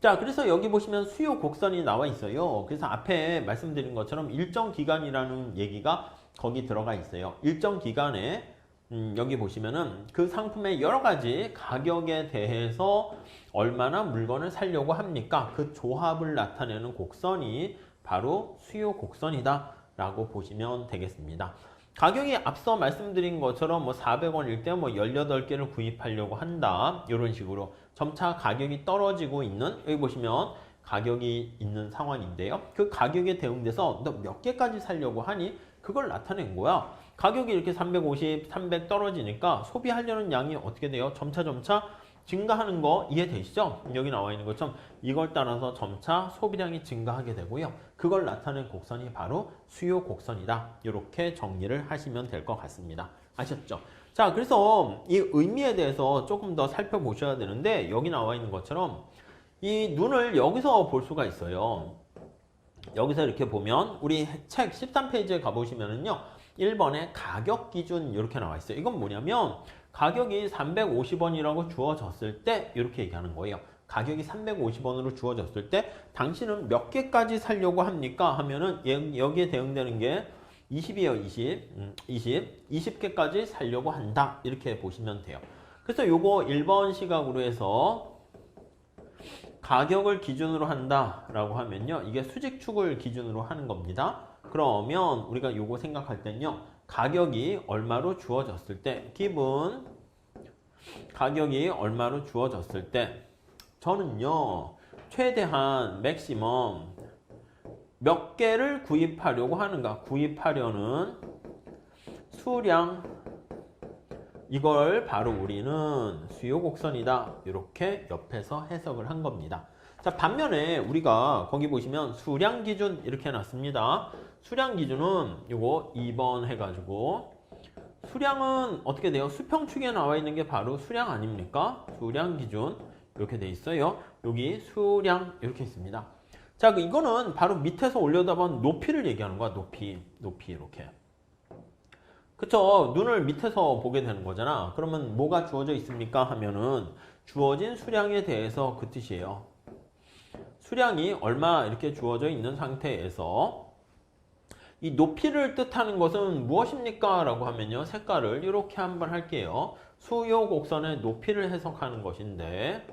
자, 그래서 여기 보시면 수요 곡선이 나와 있어요. 그래서 앞에 말씀드린 것처럼 일정 기간이라는 얘기가 거기 들어가 있어요. 일정 기간에 여기 보시면은 그 상품의 여러 가지 가격에 대해서 얼마나 물건을 사려고 합니까? 그 조합을 나타내는 곡선이 바로 수요 곡선이다 라고 보시면 되겠습니다. 가격이 앞서 말씀드린 것처럼 뭐 400원일 때 뭐 18개를 구입하려고 한다. 이런 식으로 점차 가격이 떨어지고 있는, 여기 보시면 가격이 있는 상황인데요. 그 가격에 대응돼서 너 몇 개까지 사려고 하니? 그걸 나타낸 거야. 가격이 이렇게 350, 300 떨어지니까 소비하려는 양이 어떻게 돼요? 점차 증가하는 거 이해되시죠? 여기 나와 있는 것처럼 이걸 따라서 점차 소비량이 증가하게 되고요. 그걸 나타낸 곡선이 바로 수요 곡선이다. 이렇게 정리를 하시면 될 것 같습니다. 아셨죠? 자, 그래서 이 의미에 대해서 조금 더 살펴보셔야 되는데 여기 나와 있는 것처럼 이 눈을 여기서 볼 수가 있어요. 여기서 이렇게 보면 우리 책 13페이지에 가보시면은요. 1번에 가격 기준 이렇게 나와 있어요. 이건 뭐냐면 가격이 350원이라고 주어졌을 때 이렇게 얘기하는 거예요. 가격이 350원으로 주어졌을 때 당신은 몇 개까지 사려고 합니까? 하면은 여기에 대응되는 게 20이에요. 20개까지 사려고 한다. 이렇게 보시면 돼요. 그래서 요거 1번 시각으로 해서 가격을 기준으로 한다라고 하면요. 이게 수직축을 기준으로 하는 겁니다. 그러면 우리가 요거 생각할 때는요. 가격이 얼마로 주어졌을 때, 기본 가격이 얼마로 주어졌을 때 저는요. 최대한 맥시멈 몇 개를 구입하려고 하는가? 구입하려는 수량, 이걸 바로 우리는 수요 곡선이다. 이렇게 옆에서 해석을 한 겁니다. 자, 반면에 우리가 거기 보시면 수량 기준 이렇게 해놨습니다. 수량 기준은 요거 2번 해가지고 수량은 어떻게 돼요? 수평축에 나와 있는 게 바로 수량 아닙니까? 수량 기준 이렇게 돼 있어요. 여기 수량 이렇게 있습니다. 자, 이거는 바로 밑에서 올려다본 높이를 얘기하는 거야. 높이 이렇게. 그쵸? 눈을 밑에서 보게 되는 거잖아. 그러면 뭐가 주어져 있습니까? 하면은 주어진 수량에 대해서 그 뜻이에요. 수량이 얼마 이렇게 주어져 있는 상태에서 이 높이를 뜻하는 것은 무엇입니까? 라고 하면요. 색깔을 이렇게 한번 할게요. 수요 곡선의 높이를 해석하는 것인데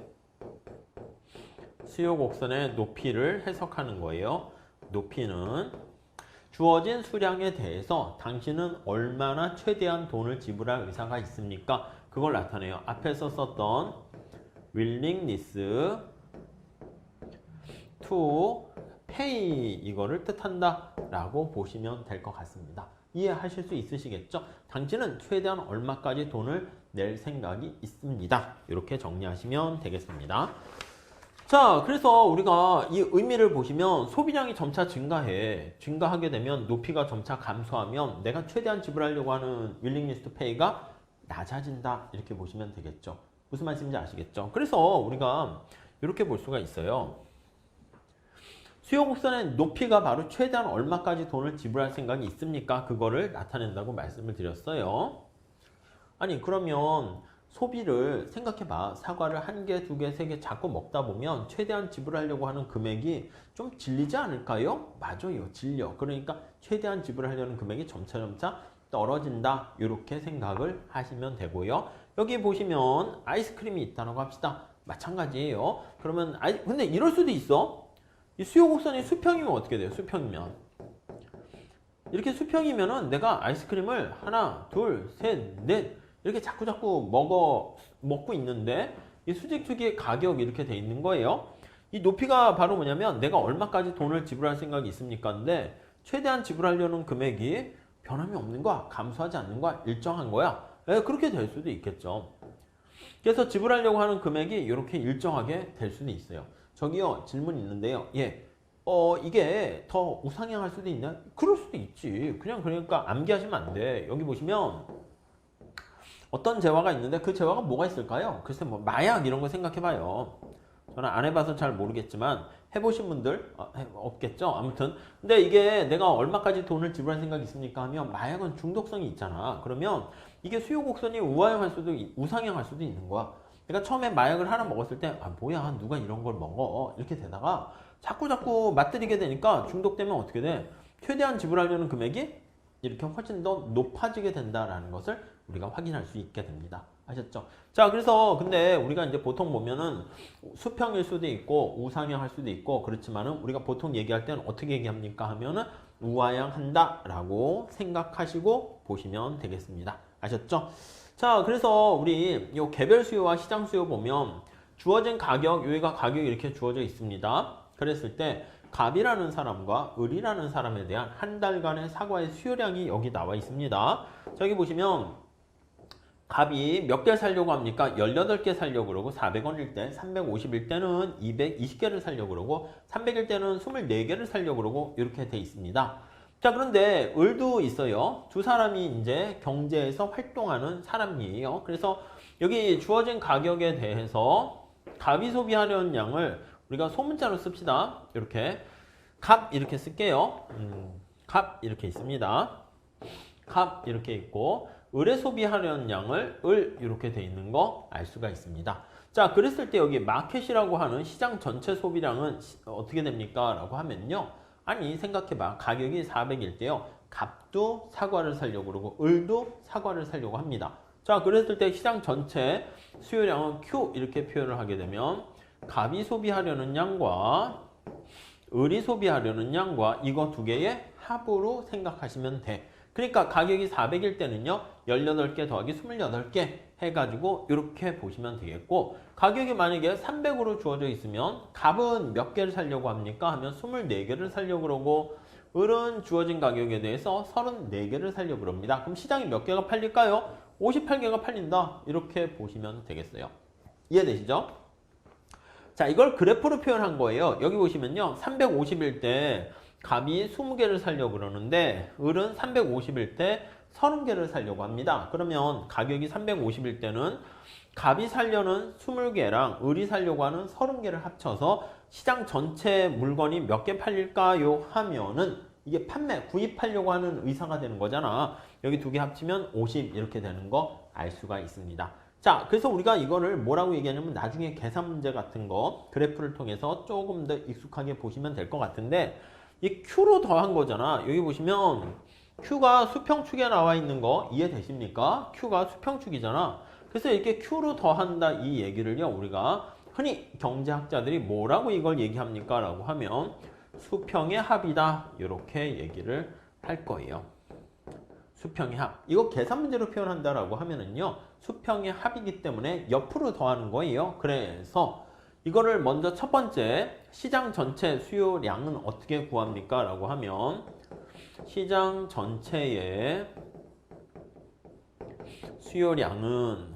수요 곡선의 높이를 해석하는 거예요. 높이는 주어진 수량에 대해서 당신은 얼마나 최대한 돈을 지불할 의사가 있습니까? 그걸 나타내요. 앞에서 썼던 willingness to pay 이거를 뜻한다 라고 보시면 될 것 같습니다. 이해하실 수 있으시겠죠? 당신은 최대한 얼마까지 돈을 낼 생각이 있습니다. 이렇게 정리하시면 되겠습니다. 자, 그래서 우리가 이 의미를 보시면 소비량이 점차 증가하게 되면 높이가 점차 감소하면 내가 최대한 지불하려고 하는 willingness to pay가 낮아진다. 이렇게 보시면 되겠죠. 무슨 말씀인지 아시겠죠? 그래서 우리가 이렇게 볼 수가 있어요. 수요 곡선의 높이가 바로 최대한 얼마까지 돈을 지불할 생각이 있습니까? 그거를 나타낸다고 말씀을 드렸어요. 아니, 그러면 소비를 생각해봐. 사과를 1개, 2개, 3개 자꾸 먹다 보면 최대한 지불하려고 하는 금액이 좀 질리지 않을까요? 맞아요. 질려. 그러니까 최대한 지불하려는 금액이 점차 떨어진다. 이렇게 생각을 하시면 되고요. 여기 보시면 아이스크림이 있다고 합시다. 마찬가지예요. 그러면 근데 이럴 수도 있어. 이 수요 곡선이 수평이면 어떻게 돼요? 수평이면 이렇게 수평이면은 내가 아이스크림을 하나, 둘, 셋, 넷 이렇게 자꾸 먹고 있는데 이 수직축의 가격 이렇게 돼 있는 거예요. 이 높이가 바로 뭐냐면 내가 얼마까지 돈을 지불할 생각이 있습니까? 근데 최대한 지불하려는 금액이 변함이 없는 거야. 감소하지 않는 거야. 일정한 거야. 그렇게 될 수도 있겠죠. 그래서 지불하려고 하는 금액이 이렇게 일정하게 될 수도 있어요. 저기요, 질문 있는데요. 이게 더 우상향할 수도 있나? 그럴 수도 있지. 그러니까 암기하시면 안 돼. 여기 보시면 어떤 재화가 있는데 그 재화가 뭐가 있을까요? 글쎄 뭐 마약 이런 거 생각해봐요. 저는 안 해봐서 잘 모르겠지만 해보신 분들 없겠죠. 아무튼 근데 이게 내가 얼마까지 돈을 지불할 생각이 있습니까? 하면 마약은 중독성이 있잖아. 그러면 이게 수요 곡선이 우상향할 수도 있는 거야. 그러니까 처음에 마약을 하나 먹었을 때 아 뭐야 누가 이런 걸 먹어 이렇게 되다가 자꾸 맛들이게 되니까 중독되면 어떻게 돼? 최대한 지불하려는 금액이 이렇게 훨씬 더 높아지게 된다라는 것을 우리가 확인할 수 있게 됩니다. 아셨죠? 자, 그래서 근데 우리가 이제 보통 보면은 수평일 수도 있고 우상향할 수도 있고 그렇지만은 우리가 보통 얘기할 때는 어떻게 얘기합니까? 하면은 우하향한다라고 생각하시고 보시면 되겠습니다. 아셨죠? 자, 그래서 우리 요 개별 수요와 시장 수요 보면 주어진 가격, 여기가 가격이 이렇게 주어져 있습니다. 그랬을 때 갑이라는 사람과 을이라는 사람에 대한 한 달간의 사과의 수요량이 여기 나와 있습니다. 저기 보시면 갑이 몇 개 살려고 합니까? 18개 살려고 그러고 400원일 때, 350일 때는 220개를 살려고 그러고 300일 때는 24개를 살려고 그러고 이렇게 돼 있습니다. 자, 그런데 을도 있어요. 두 사람이 이제 경제에서 활동하는 사람이에요. 그래서 여기 주어진 가격에 대해서 갑이 소비하려는 양을 우리가 소문자로 씁시다. 이렇게 갑 이렇게 쓸게요. 갑 이렇게 있습니다. 갑 이렇게 있고 을에 소비하려는 양을 을 이렇게 돼 있는 거 알 수가 있습니다. 자, 그랬을 때 여기 마켓이라고 하는 시장 전체 소비량은 어떻게 됩니까? 라고 하면요. 아니 생각해봐. 가격이 400일 때요. 갑도 사과를 사려고 그러고 을도 사과를 사려고 합니다. 자, 그랬을 때 시장 전체 수요량은 Q 이렇게 표현을 하게 되면 갑이 소비하려는 양과 을이 소비하려는 양과 이거 두 개의 합으로 생각하시면 돼. 그러니까 가격이 400일 때는요. 18개 더하기 28개 해가지고 이렇게 보시면 되겠고 가격이 만약에 300으로 주어져 있으면 갑은 몇 개를 사려고 합니까? 하면 24개를 사려고 그러고 을은 주어진 가격에 대해서 34개를 사려고 그럽니다. 그럼 시장이 몇 개가 팔릴까요? 58개가 팔린다. 이렇게 보시면 되겠어요. 이해되시죠? 자, 이걸 그래프로 표현한 거예요. 여기 보시면요. 350일 때 갑이 20개를 사려고 그러는데 을은 350일 때 30개를 사려고 합니다. 그러면 가격이 350일 때는 갑이 사려는 20개랑 을이 사려고 하는 30개를 합쳐서 시장 전체 물건이 몇 개 팔릴까요? 하면은 이게 구입하려고 하는 의사가 되는 거잖아. 여기 두 개 합치면 50 이렇게 되는 거 알 수가 있습니다. 자, 그래서 우리가 이거를 뭐라고 얘기하냐면 나중에 계산 문제 같은 거 그래프를 통해서 조금 더 익숙하게 보시면 될 것 같은데 이 Q로 더한 거잖아. 여기 보시면 Q가 수평축에 나와 있는 거 이해되십니까? Q가 수평축이잖아. 그래서 이렇게 Q로 더한다 이 얘기를요. 우리가 흔히 경제학자들이 뭐라고 이걸 얘기합니까? 라고 하면 수평의 합이다. 이렇게 얘기를 할 거예요. 수평의 합. 이거 계산 문제로 표현한다라고 하면은요. 수평의 합이기 때문에 옆으로 더하는 거예요. 그래서 이거를 먼저 첫 번째 시장 전체 수요량은 어떻게 구합니까? 라고 하면 시장 전체의 수요량은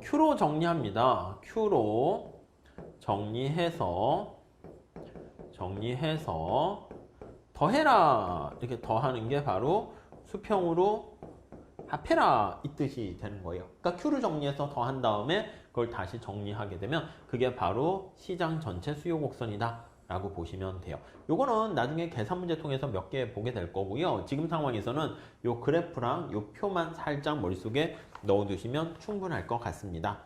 Q로 정리합니다. Q로 정리해서 더해라 이렇게 더하는 게 바로 수평으로 합해라 이 뜻이 되는 거예요. 그러니까 Q를 정리해서 더한 다음에 그걸 다시 정리하게 되면 그게 바로 시장 전체 수요 곡선이다 라고 보시면 돼요. 요거는 나중에 계산 문제 통해서 몇 개 보게 될 거고요. 지금 상황에서는 요 그래프랑 요 표만 살짝 머릿속에 넣어두시면 충분할 것 같습니다.